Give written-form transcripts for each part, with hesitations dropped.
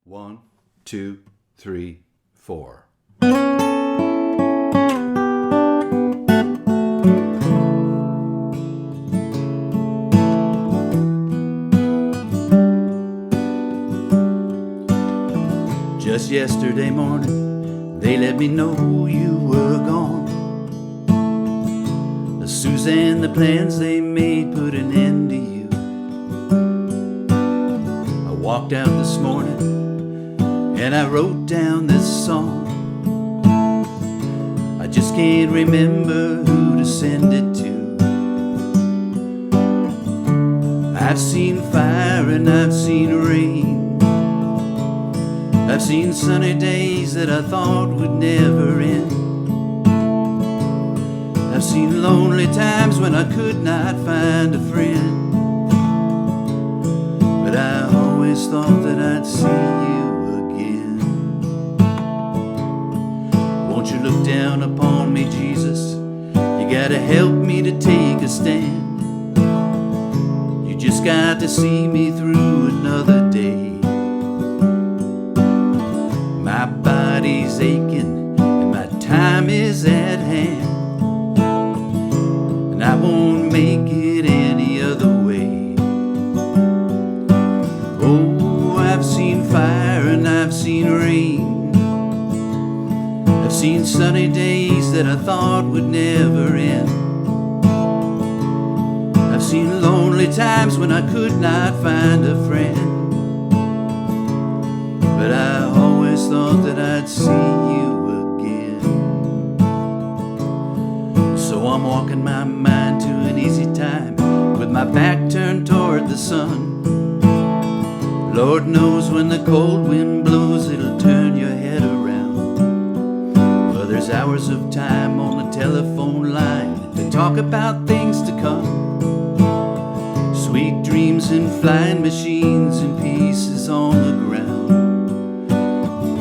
1, 2, 3, 4. Just yesterday morning, they let me know you were gone. Suzanne, the plans they made put an end to you. I walked out this morning and I wrote down this song. I just can't remember who to send it to. I've seen fire and I've seen rain. I've seen sunny days that I thought would never end. I've seen lonely times when I could not find a friend. But I always thought that I'd see you again. Won't you look down upon me, Jesus? You gotta help me to take a stand. You just got to see me through another day. My body's aching and my time is at hand. And I won't make it any other way. Oh, I've seen fire and I've seen rain. I've seen sunny days that I thought would never end. I've seen lonely times when I could not find a friend. But I always thought that I'd see you again. So I'm walking my mind to an easy time with my back turned toward the sun. Lord knows when the cold wind blows it'll turn your head around. But there's hours of time on the telephone line to talk about things to come. Sweet dreams and flying machines and pieces on the ground.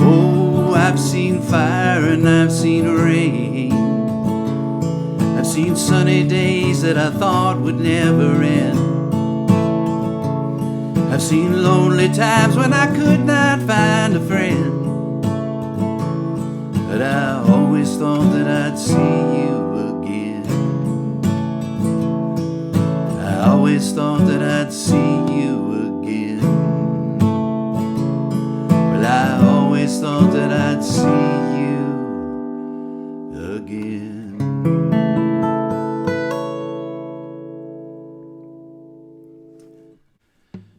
Oh, I've seen fire and I've seen rain. I've seen sunny days that I thought would never end. I've seen lonely times when I could not find a friend. But I always thought that I'd see you again. I always thought that I'd see you again. Well, I always thought that I'd see you again.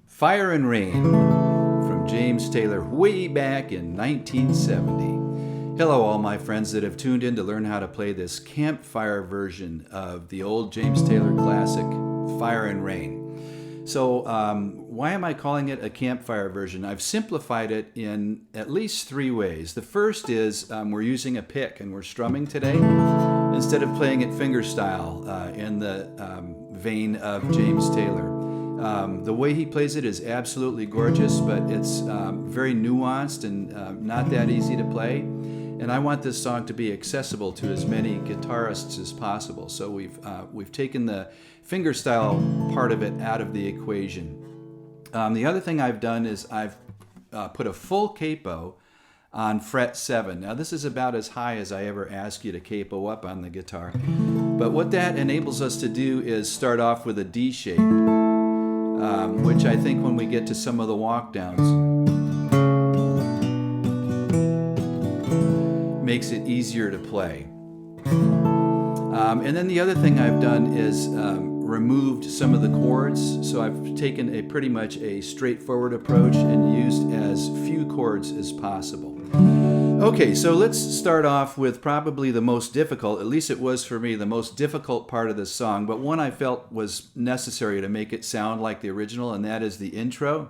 Fire and Rain from James Taylor way back in 1970. Hello all my friends that have tuned in to learn how to play this Campfire version of the old James Taylor classic Fire and Rain. So why am I calling it a Campfire version? I've simplified it in at least 3 ways. The first is we're using a pick and we're strumming today instead of playing it fingerstyle in the vein of James Taylor. The way he plays it is absolutely gorgeous, but it's very nuanced and not that easy to play. And I want this song to be accessible to as many guitarists as possible. So we've taken the fingerstyle part of it out of the equation. The other thing I've done is I've put a full capo on fret 7. Now this is about as high as I ever ask you to capo up on the guitar. But what that enables us to do is start off with a D shape. Which I think when we get to some of the walkdowns makes it easier to play. And then the other thing I've done is removed some of the chords. So I've taken pretty much a straightforward approach and used as few chords as possible. Okay, so let's start off with probably the most difficult, at least it was for me, the most difficult part of this song, but one I felt was necessary to make it sound like the original, and that is the intro.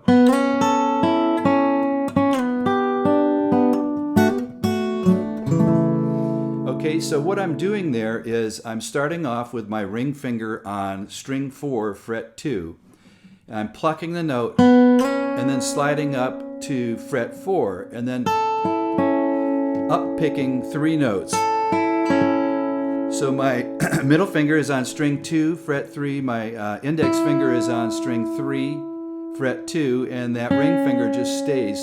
Okay, so what I'm doing there is I'm starting off with my ring finger on string 4, fret 2. And I'm plucking the note and then sliding up to fret 4, and then up picking 3 notes. So my middle finger is on string 2, fret 3, my index finger is on string 3, fret 2, and that ring finger just stays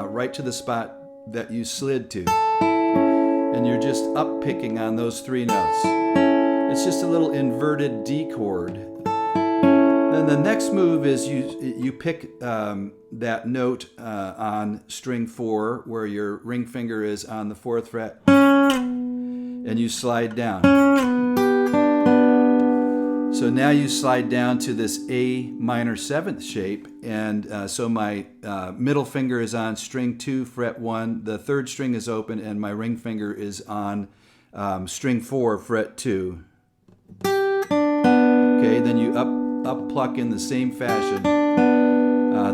right to the spot that you slid to. And you're just up picking on those 3 notes. It's just a little inverted D chord. Then the next move is you pick that note on string 4 where your ring finger is on the 4th fret, and you slide down. So now you slide down to this A minor 7th shape, and so my middle finger is on string 2 fret 1, the 3rd string is open, and my ring finger is on string 4 fret 2. Okay, then you up pluck in the same fashion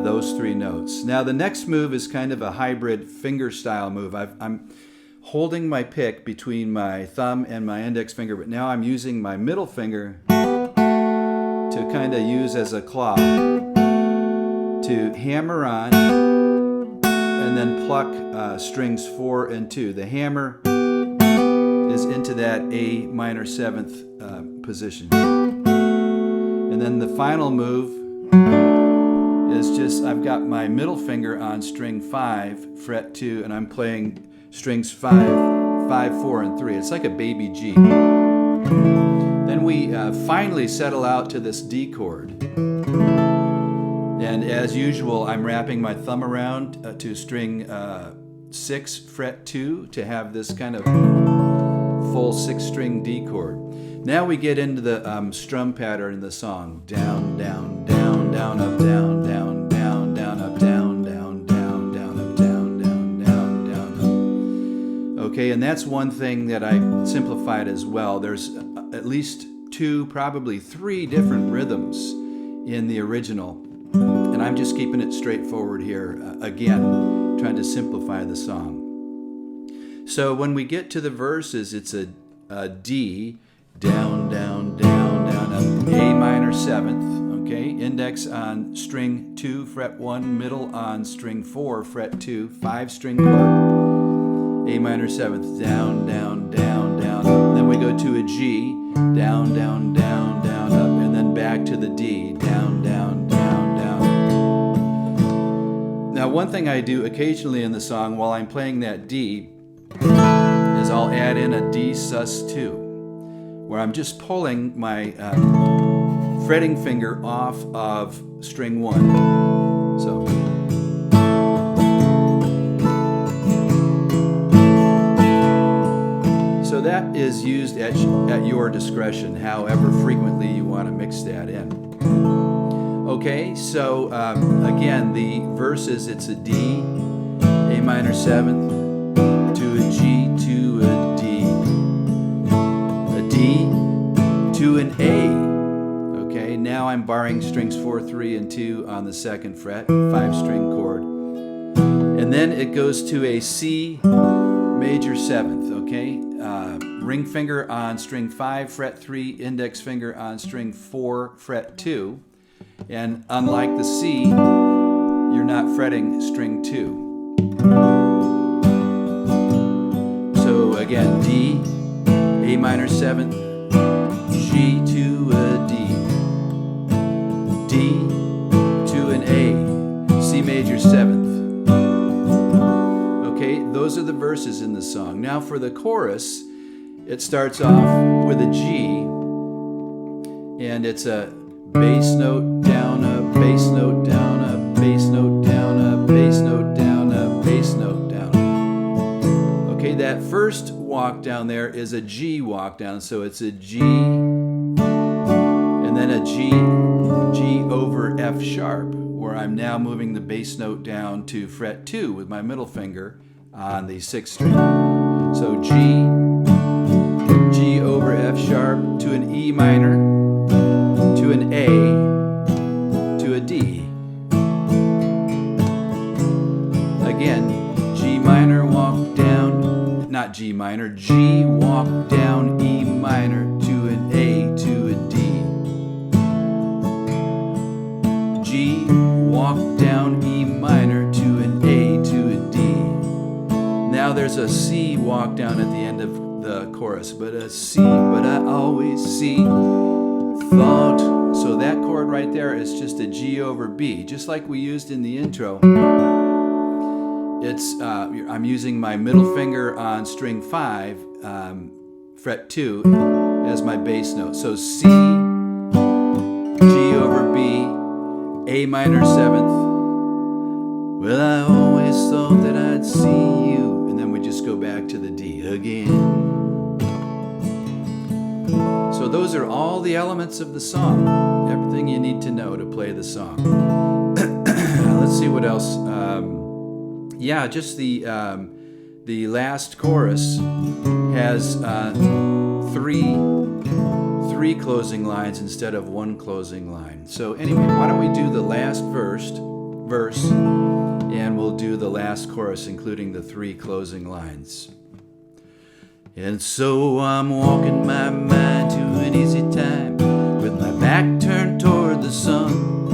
those 3 notes. Now the next move is kind of a hybrid finger style move. I'm holding my pick between my thumb and my index finger, but now I'm using my middle finger to kind of use as a claw to hammer on and then pluck strings 4 and 2. The hammer is into that A minor 7th position. And then the final move is just, I've got my middle finger on string 5, fret 2, and I'm playing strings 5, 4, and 3. It's like a baby G. Then we finally settle out to this D chord. And as usual, I'm wrapping my thumb around to string 6, fret 2 to have this kind of full 6-string D chord. Now we get into the strum pattern in the song. Down, down, down, down, up, down, down, down, down, up, down, down, down, down, up, down, down, down, down, up. Okay, and that's one thing that I simplified as well. There's at least 2, probably 3 different rhythms in the original. And I'm just keeping it straightforward here. Again, trying to simplify the song. So when we get to the verses, it's a D, down, down, down, down, up, A minor 7th, okay? Index on string 2, fret 1, middle on string 4, fret 2, 5-string chord, A minor 7th, down, down, down, down, up. Then we go to a G, down, down, down, down, up, and then back to the D, down, down, down, down. Now one thing I do occasionally in the song while I'm playing that D is I'll add in a D sus2, where I'm just pulling my fretting finger off of string 1. So that is used at your discretion, however frequently you want to mix that in. Okay, so again, the verses, it's a D, A minor 7th, to a G, to a D, to an A. Okay, now I'm barring strings 4, 3, and 2 on the 2nd fret, 5-string chord. And then it goes to a C major 7th, okay? Ring finger on string 5, fret 3, index finger on string 4, fret 2. And unlike the C, you're not fretting string 2. So again, D, A minor 7th, G to a D, D to an A, C major 7th. Okay, those are the verses in the song. Now for the chorus, it starts off with a G, and it's a bass note down, a bass note down, a bass note down, a bass note down, a bass note down. Okay, that first walk down there is a G walk down, so it's a G and then a G over F sharp, where I'm now moving the bass note down to fret 2 with my middle finger on the 6th string. So G over F sharp to an E minor, to an A, to a D. Again, G minor, walk down, not G minor, G, walk down, E minor, to an A, to a D. G, walk down, E minor, to an A, to a D. Now there's a C walk down at the end of the chorus, but a C, but I always see thought. So that chord right there is just a G over B, just like we used in the intro. It's I'm using my middle finger on string 5, fret 2, as my bass note. So C, G over B, A minor 7th. Well, I always thought that I'd see you, and then we just go back to the D again. So those are all the elements of the song, everything you need to know to play the song. Let's see what else. Yeah, just the last chorus has three closing lines instead of one closing line. So anyway, why don't we do the last verse, and we'll do the last chorus, including the 3 closing lines. And so I'm walking my mind to an easy time, with my back turned toward the sun.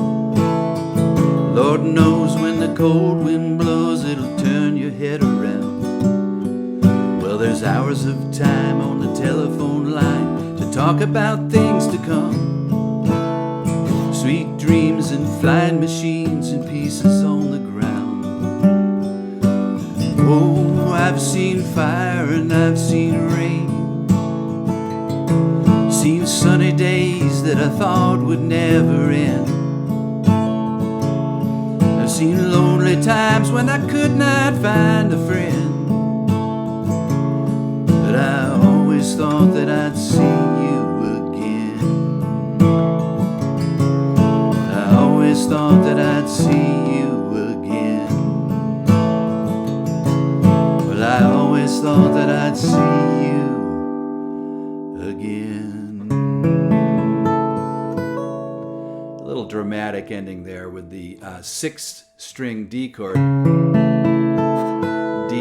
Lord knows when the cold wind blows, it'll turn your head around. Well, there's hours of time on the telephone line to talk about things to come. Sweet dreams and flying machines and pieces on the ground. Oh, I've seen fire and I've seen rain, seen sunny days that I thought would never end. I've seen lonely times when I could not find a friend. But I always thought that I'd see you again. I always thought that I'd see you again. Well, I always thought that I'd see you again. A little dramatic ending there with the 6th string D chord, D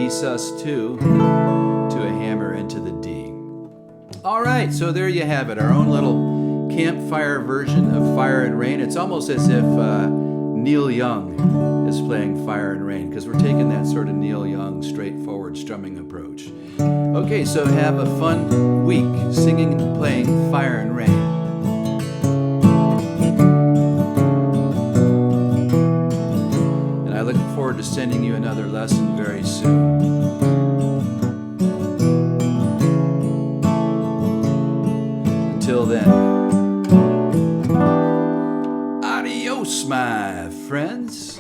sus2 to a hammer into the D. All right, so there you have it, our own little campfire version of Fire and Rain. It's almost as if Neil Young is playing Fire and Rain, because we're taking that sort of Neil Young straightforward strumming approach. Okay, so have a fun week singing and playing Fire and Rain. And I look forward to sending you another lesson very soon. Until then, adios, my friends.